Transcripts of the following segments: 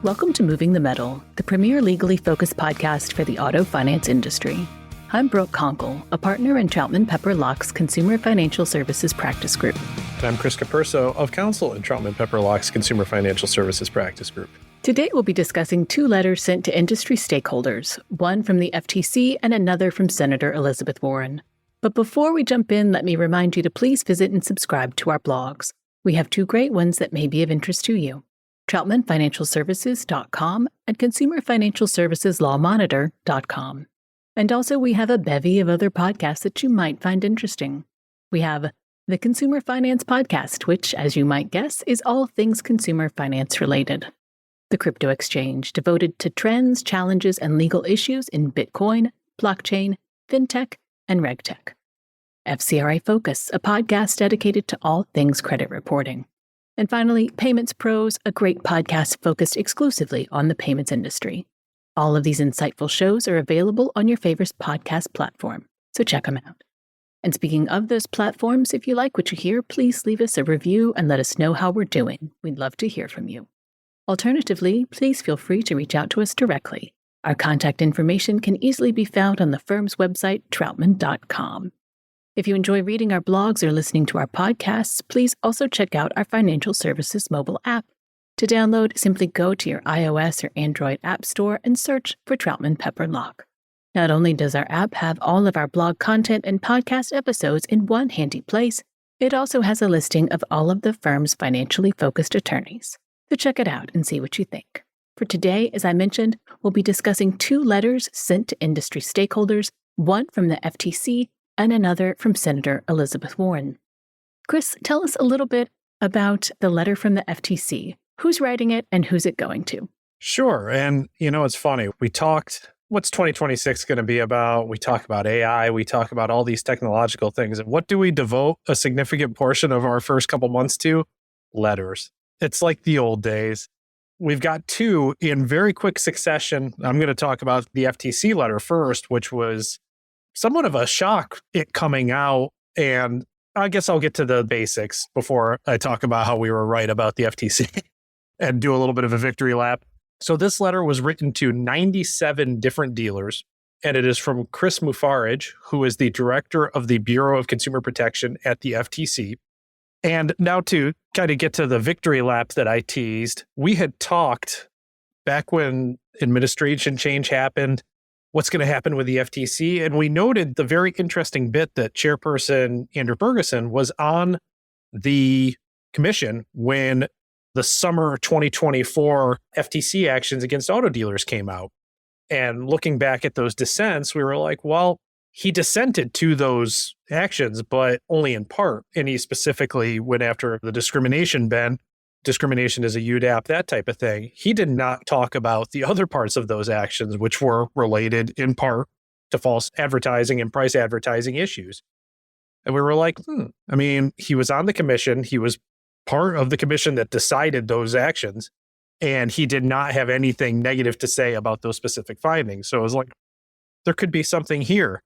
Welcome to Moving the Metal, the premier legally focused podcast for the auto finance industry. I'm Brooke Conkle, a partner in Troutman Pepper Locke's Consumer Financial Services Practice Group. And I'm Chris Capurso of Counsel in Troutman Pepper Locke's Consumer Financial Services Practice Group. Today, we'll be discussing two letters sent to industry stakeholders, one from the FTC and another from Senator Elizabeth Warren. But before we jump in, let me remind you to please visit and subscribe to our blogs. We have two great ones that may be of interest to you, TroutmanFinancialServices.com and ConsumerFinancialServicesLawMonitor.com. And also, we have a bevy of other podcasts that you might find interesting. We have the Consumer Finance Podcast, which, as you might guess, is all things consumer finance related. The Crypto Exchange, devoted to trends, challenges, and legal issues in Bitcoin, blockchain, fintech, and regtech. FCRA Focus, a podcast dedicated to all things credit reporting. And finally, Payments Pros, a great podcast focused exclusively on the payments industry. All of these insightful shows are available on your favorite podcast platform, so check them out. And speaking of those platforms, if you like what you hear, please leave us a review and let us know how we're doing. We'd love to hear from you. Alternatively, please feel free to reach out to us directly. Our contact information can easily be found on the firm's website, troutman.com. If you enjoy reading our blogs or listening to our podcasts, please also check out our financial services mobile app. To download, simply go to your iOS or Android app store and search for Troutman Pepper Locke. Not only does our app have all of our blog content and podcast episodes in one handy place, it also has a listing of all of the firm's financially focused attorneys. So check it out and see what you think. For today, as I mentioned, we'll be discussing two letters sent to industry stakeholders, one from the FTC and another from Senator Elizabeth Warren. Chris, tell us a little bit about the letter from the FTC. Who's writing it and who's it going to? Sure. And, it's funny. We talked, what's 2026 going to be about? We talk about AI. We talk about all these technological things. And what do we devote a significant portion of our first couple months to? Letters. It's like the old days. We've got two in very quick succession. I'm going to talk about the FTC letter first, which was somewhat of a shock, it coming out. And I guess I'll get to the basics before I talk about how we were right about the FTC and do a little bit of a victory lap. So this letter was written to 97 different dealers, and it is from Chris Mufarage, who is the director of the Bureau of Consumer Protection at the FTC. And now to kind of get to the victory lap that I teased, we had talked back when administration change happened, what's going to happen with the FTC. And we noted the very interesting bit that Chairperson Andrew Ferguson was on the commission when the summer 2024 FTC actions against auto dealers came out. And looking back at those dissents, we were like, well, he dissented to those actions, but only in part. And he specifically went after the discrimination ban. Discrimination is a UDAAP, that type of thing. He did not talk about the other parts of those actions, which were related in part to false advertising and price advertising issues. And we were like, he was on the commission. He was part of the commission that decided those actions. And he did not have anything negative to say about those specific findings. So it was like, there could be something here.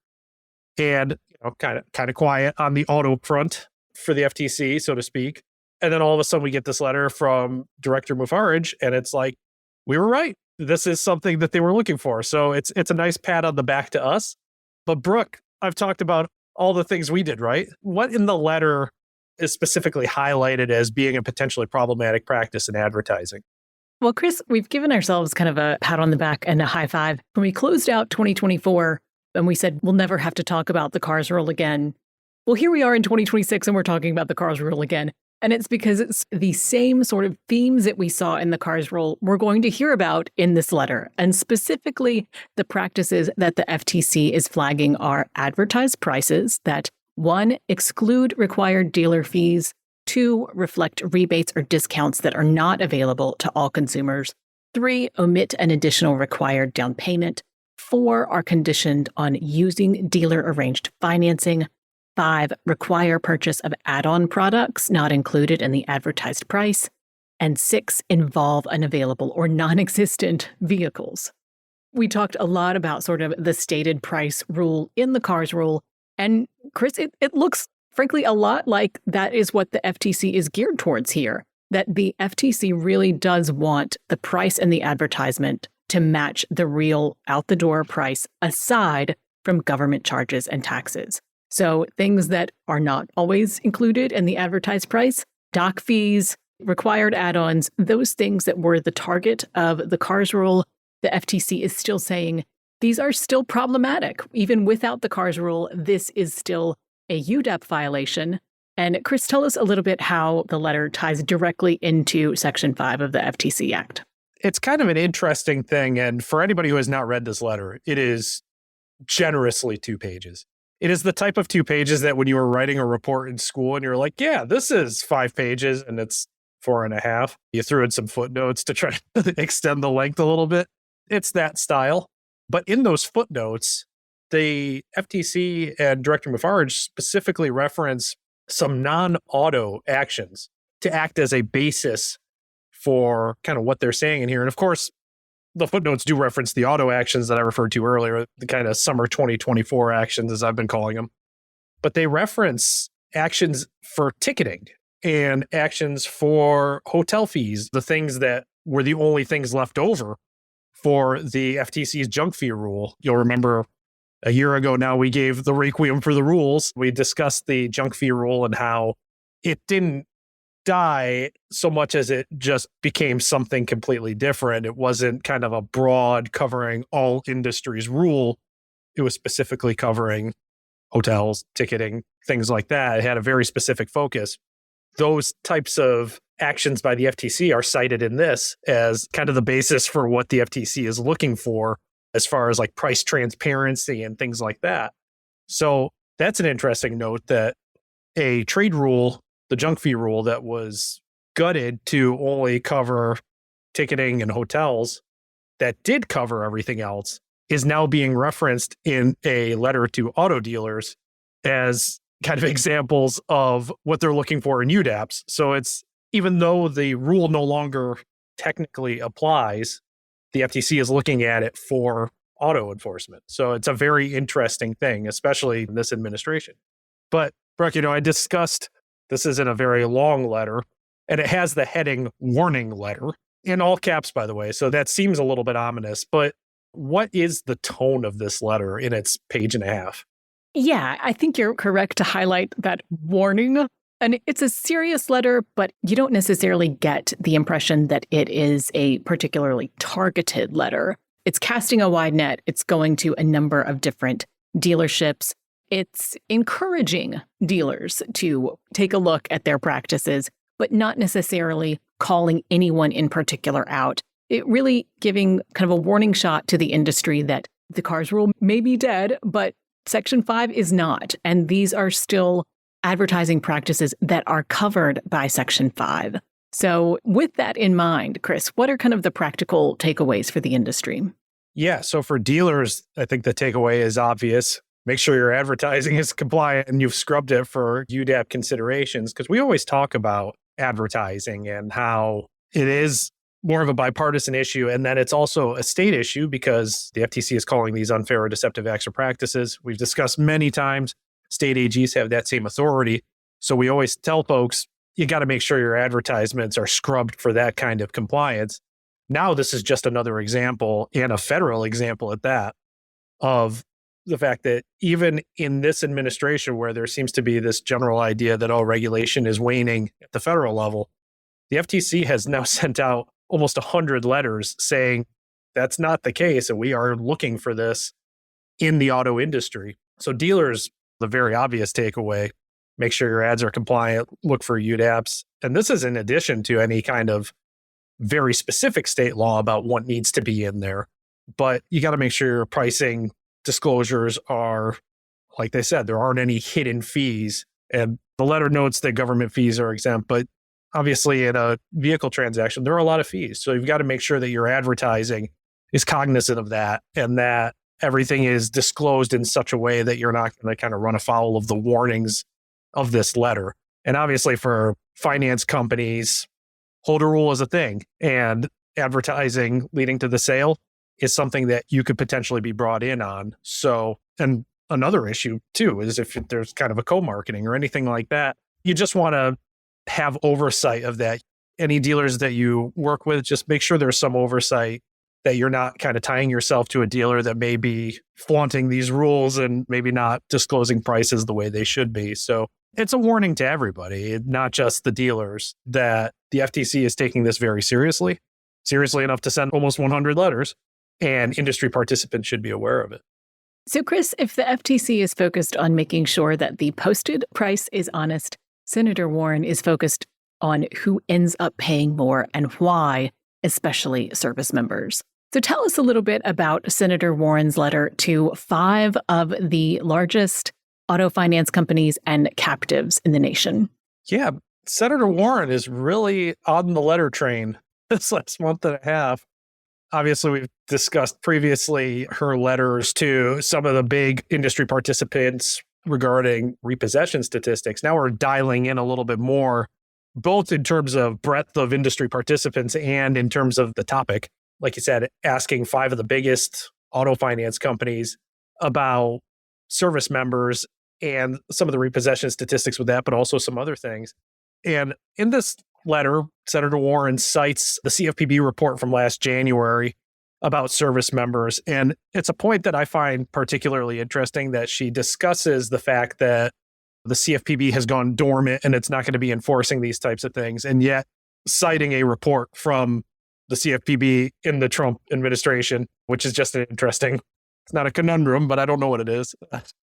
And kind of quiet on the auto front for the FTC, so to speak. And then all of a sudden we get this letter from Director Mufarage, and it's like, we were right. This is something that they were looking for. So it's a nice pat on the back to us. But Brooke, I've talked about all the things we did, right? What in the letter is specifically highlighted as being a potentially problematic practice in advertising? Well, Chris, we've given ourselves kind of a pat on the back and a high five. When we closed out 2024 and we said, we'll never have to talk about the CARS rule again. Well, here we are in 2026 and we're talking about the CARS rule again. And it's because it's the same sort of themes that we saw in the CARS rule we're going to hear about in this letter. And specifically, the practices that the FTC is flagging are advertised prices that, 1, exclude required dealer fees, 2, reflect rebates or discounts that are not available to all consumers, 3, omit an additional required down payment, 4, are conditioned on using dealer-arranged financing, 5, require purchase of add-on products not included in the advertised price, and 6, involve unavailable or non-existent vehicles. We talked a lot about sort of the stated price rule in the CARS rule, and Chris, it looks frankly a lot like that is what the FTC is geared towards here. that the FTC really does want the price and the advertisement to match the real out-the-door price aside from government charges and taxes. So things that are not always included in the advertised price, dock fees, required add-ons, those things that were the target of the CARS rule, the FTC is still saying these are still problematic. Even without the CARS rule, this is still a UDAAP violation. And Chris, tell us a little bit how the letter ties directly into Section 5 of the FTC Act. It's kind of an interesting thing. And for anybody who has not read this letter, it is generously 2 pages. It is the type of 2 pages that when you were writing a report in school and you're like, yeah, this is 5 pages and it's 4.5. You threw in some footnotes to try to extend the length a little bit. It's that style. But in those footnotes, the FTC and Director Mufarage specifically reference some non-auto actions to act as a basis for kind of what they're saying in here. And of course, the footnotes do reference the auto actions that I referred to earlier, the kind of summer 2024 actions, as I've been calling them. But they reference actions for ticketing and actions for hotel fees, the things that were the only things left over for the FTC's junk fee rule. You'll remember a year ago now, we gave the requiem for the rules. We discussed the junk fee rule and how it didn't die so much as it just became something completely different. It wasn't kind of a broad covering all industries rule. It was specifically covering hotels, ticketing, things like that. It had a very specific focus. Those types of actions by the FTC are cited in this as kind of the basis for what the FTC is looking for as far as like price transparency and things like that. So that's an interesting note that a trade rule, the junk fee rule that was gutted to only cover ticketing and hotels that did cover everything else is now being referenced in a letter to auto dealers as kind of examples of what they're looking for in UDAAPs. So it's, even though the rule no longer technically applies, the FTC is looking at it for auto enforcement. So it's a very interesting thing, especially in this administration. But Brooke, I discussed, this isn't a very long letter, and it has the heading warning letter in all caps, by the way. So that seems a little bit ominous, but what is the tone of this letter in its 1.5 pages? Yeah, I think you're correct to highlight that warning. And it's a serious letter, but you don't necessarily get the impression that it is a particularly targeted letter. It's casting a wide net. It's going to a number of different dealerships. It's encouraging dealers to take a look at their practices, but not necessarily calling anyone in particular out. It really giving kind of a warning shot to the industry that the CARS rule may be dead, but Section 5 is not. And these are still advertising practices that are covered by Section 5. So with that in mind, Chris, what are kind of the practical takeaways for the industry? Yeah, so for dealers, I think the takeaway is obvious. Make sure your advertising is compliant and you've scrubbed it for UDAAP considerations, because we always talk about advertising and how it is more of a bipartisan issue. And then it's also a state issue because the FTC is calling these unfair or deceptive acts or practices. We've discussed many times state AGs have that same authority. So we always tell folks, you got to make sure your advertisements are scrubbed for that kind of compliance. Now, this is just another example, and a federal example at that, of the fact that even in this administration where there seems to be this general idea that all regulation is waning at the federal level, the FTC has now sent out almost 100 letters saying that's not the case, and we are looking for this in the auto industry. So dealers, the very obvious takeaway, make sure your ads are compliant, look for UDAAPs. And this is in addition to any kind of very specific state law about what needs to be in there. But you got to make sure your pricing disclosures are, like they said, there aren't any hidden fees. And the letter notes that government fees are exempt, but obviously in a vehicle transaction, there are a lot of fees. So you've got to make sure that your advertising is cognizant of that and that everything is disclosed in such a way that you're not going to kind of run afoul of the warnings of this letter. And obviously for finance companies, holder rule is a thing, and advertising leading to the sale is something that you could potentially be brought in on. So, and another issue too is if there's kind of a co-marketing or anything like that, you just want to have oversight of that. any dealers that you work with, just make sure there's some oversight, that you're not kind of tying yourself to a dealer that may be flaunting these rules and maybe not disclosing prices the way they should be. So it's a warning to everybody, not just the dealers, that the FTC is taking this very seriously enough to send almost 100 letters, and industry participants should be aware of it. So, Chris, if the FTC is focused on making sure that the posted price is honest, Senator Warren is focused on who ends up paying more and why, especially service members. So tell us a little bit about Senator Warren's letter to 5 of the largest auto finance companies and captives in the nation. Yeah, Senator Warren is really on the letter train this last month and a half. Obviously, we've discussed previously her letters to some of the big industry participants regarding repossession statistics. Now we're dialing in a little bit more, both in terms of breadth of industry participants and in terms of the topic. Like you said, asking 5 of the biggest auto finance companies about service members and some of the repossession statistics with that, but also some other things. And in this letter, Senator Warren cites the CFPB report from last January about service members. And it's a point that I find particularly interesting, that she discusses the fact that the CFPB has gone dormant and it's not going to be enforcing these types of things. And yet citing a report from the CFPB in the Trump administration, which is just it's not a conundrum, but I don't know what it is.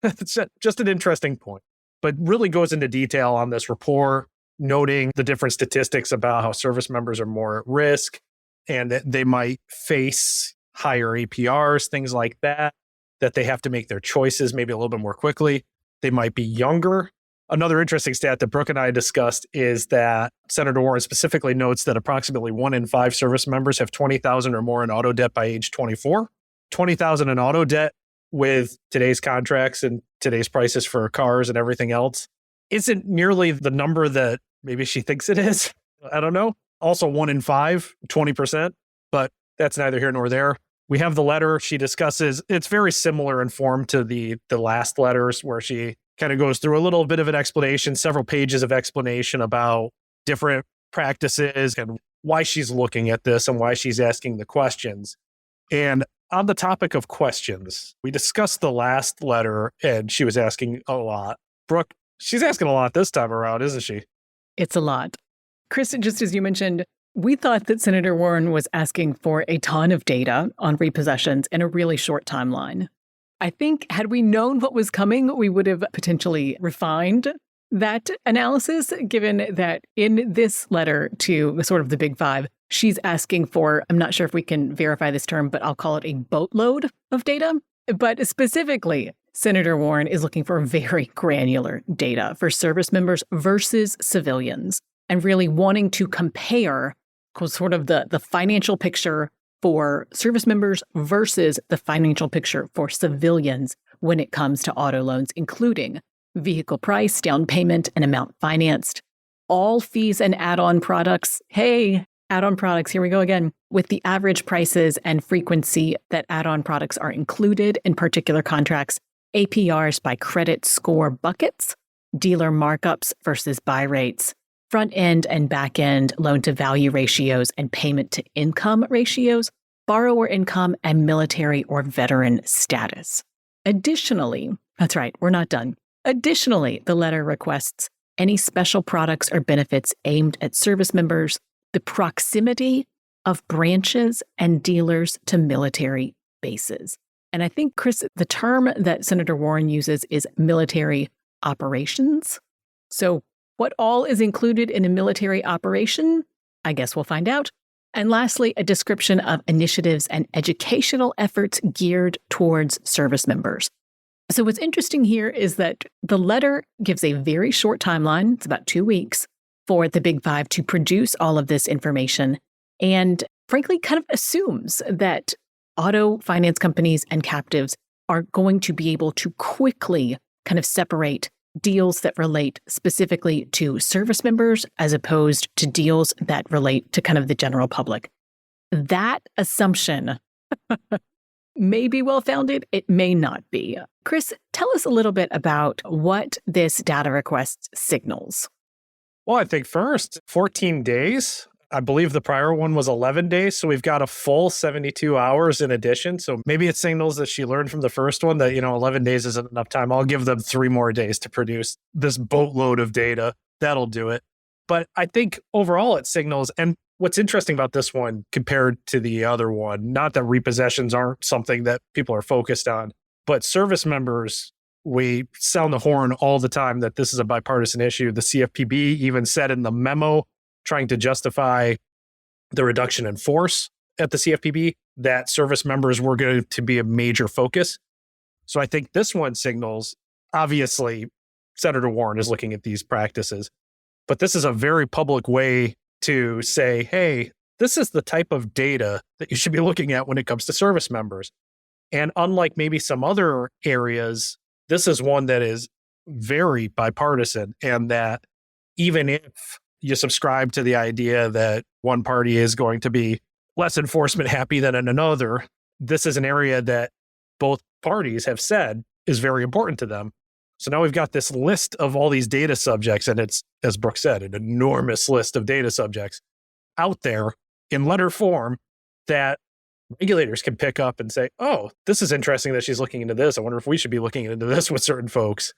It's just an interesting point, but really goes into detail on this report, noting the different statistics about how service members are more at risk and that they might face higher APRs, things like that they have to make their choices maybe a little bit more quickly. They might be younger. Another interesting stat that Brooke and I discussed is that Senator Warren specifically notes that approximately 1 in 5 service members have $20,000 or more in auto debt by age 24. $20,000 in auto debt with today's contracts and today's prices for cars and everything else isn't nearly the number that maybe she thinks it is. I don't know. Also 1 in 5, 20%, but that's neither here nor there. We have the letter she discusses. It's very similar in form to the last letters, where she kind of goes through a little bit of an explanation, several pages of explanation about different practices and why she's looking at this and why she's asking the questions. And on the topic of questions, we discussed the last letter and she was asking a lot. Brooke, she's asking a lot this time around, isn't she? It's a lot. Chris, just as you mentioned, we thought that Senator Warren was asking for a ton of data on repossessions in a really short timeline. I think had we known what was coming, we would have potentially refined that analysis, given that in this letter to sort of the big 5, she's asking for, I'm not sure if we can verify this term, but I'll call it a boatload of data. But specifically, Senator Warren is looking for very granular data for service members versus civilians, and really wanting to compare sort of the financial picture for service members versus the financial picture for civilians when it comes to auto loans, including vehicle price, down payment, and amount financed, all fees and add-on products. Hey, add-on products, here we go again, with the average prices and frequency that add-on products are included in particular contracts, APRs by credit score buckets, dealer markups versus buy rates, front-end and back-end loan-to-value ratios and payment-to-income ratios, borrower income, and military or veteran status. Additionally, that's right, we're not done. Additionally, the letter requests any special products or benefits aimed at service members, the proximity of branches and dealers to military bases. And I think, Chris, the term that Senator Warren uses is military operations. So what all is included in a military operation? I guess we'll find out. And lastly, a description of initiatives and educational efforts geared towards service members. So what's interesting here is that the letter gives a very short timeline, it's about 2 weeks, for the Big 5 to produce all of this information, and frankly kind of assumes that auto finance companies and captives are going to be able to quickly kind of separate deals that relate specifically to service members as opposed to deals that relate to kind of the general public. That assumption may be well-founded, it may not be. Chris, tell us a little bit about what this data request signals. Well, I think first, 14 days I believe the prior one was 11 days. So we've got a full 72 hours in addition. So maybe it signals that she learned from the first one that, 11 days isn't enough time. I'll give them 3 more days to produce this boatload of data. That'll do it. But I think overall it signals, and what's interesting about this one compared to the other one, not that repossessions aren't something that people are focused on, but service members, we sound the horn all the time that this is a bipartisan issue. The CFPB even said in the memo trying to justify the reduction in force at the CFPB that service members were going to be a major focus. So I think this one signals, obviously, Senator Warren is looking at these practices, but this is a very public way to say, hey, this is the type of data that you should be looking at when it comes to service members. And unlike maybe some other areas, this is one that is very bipartisan, and that even if you subscribe to the idea that one party is going to be less enforcement happy than in another, this is an area that both parties have said is very important to them. So now we've got this list of all these data subjects, and it's, as Brooke said, an enormous list of data subjects out there in letter form that regulators can pick up and say, oh, this is interesting that she's looking into this. I wonder if we should be looking into this with certain folks.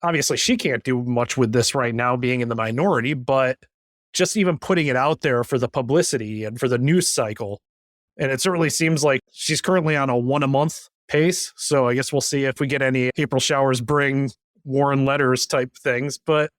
Obviously, she can't do much with this right now, being in the minority, but just even putting it out there for the publicity and for the news cycle. And it certainly seems like she's currently on a 1 a month pace. So I guess we'll see if we get any April showers bring Warren letters type things. But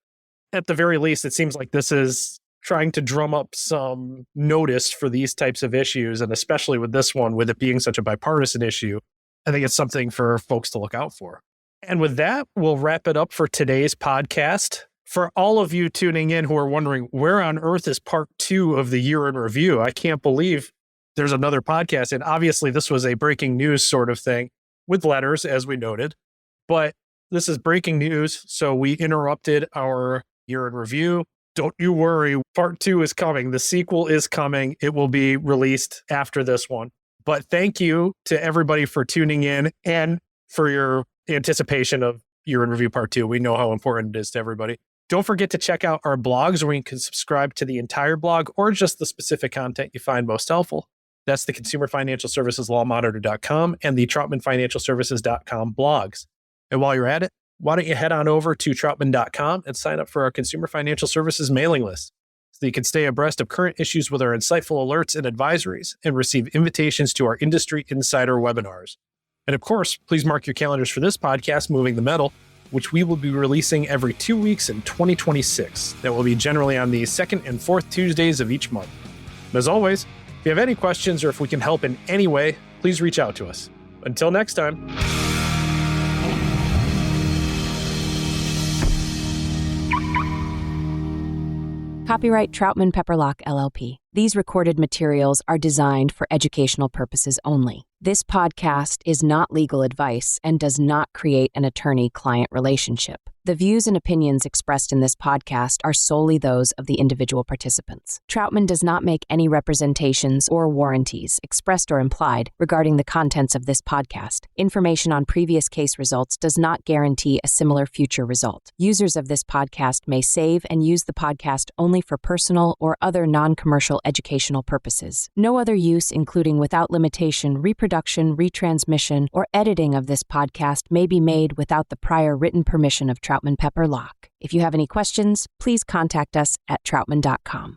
at the very least, it seems like this is trying to drum up some notice for these types of issues. And especially with this one, with it being such a bipartisan issue, I think it's something for folks to look out for. And with that, we'll wrap it up for today's podcast. For all of you tuning in who are wondering, where on earth is part 2 of the year in review? I can't believe there's another podcast. And obviously, this was a breaking news sort of thing with letters, as we noted. But this is breaking news. So we interrupted our year in review. Don't you worry. Part 2 is coming. The sequel is coming. It will be released after this one. But thank you to everybody for tuning in and for your anticipation of Year in Review Part 2. We know how important it is to everybody. Don't forget to check out our blogs where you can subscribe to the entire blog or just the specific content you find most helpful. That's the Consumer Financial Services Lawmonitor.com and the TroutmanFinancialServices.com blogs. And while you're at it, why don't you head on over to Troutman.com and sign up for our Consumer Financial Services mailing list so you can stay abreast of current issues with our insightful alerts and advisories and receive invitations to our Industry Insider webinars. And of course, please mark your calendars for this podcast, Moving the Metal, which we will be releasing every 2 weeks in 2026. That will be generally on the 2nd and 4th Tuesdays of each month. And as always, if you have any questions or if we can help in any way, please reach out to us. Until next time. Copyright Troutman Pepperlock LLP. These recorded materials are designed for educational purposes only. This podcast is not legal advice and does not create an attorney-client relationship. The views and opinions expressed in this podcast are solely those of the individual participants. Troutman does not make any representations or warranties, expressed or implied, regarding the contents of this podcast. Information on previous case results does not guarantee a similar future result. Users of this podcast may save and use the podcast only for personal or other non-commercial educational purposes. No other use, including without limitation, reproduction, retransmission, or editing of this podcast may be made without the prior written permission of Troutman Pepperlock. If you have any questions, please contact us at Troutman.com.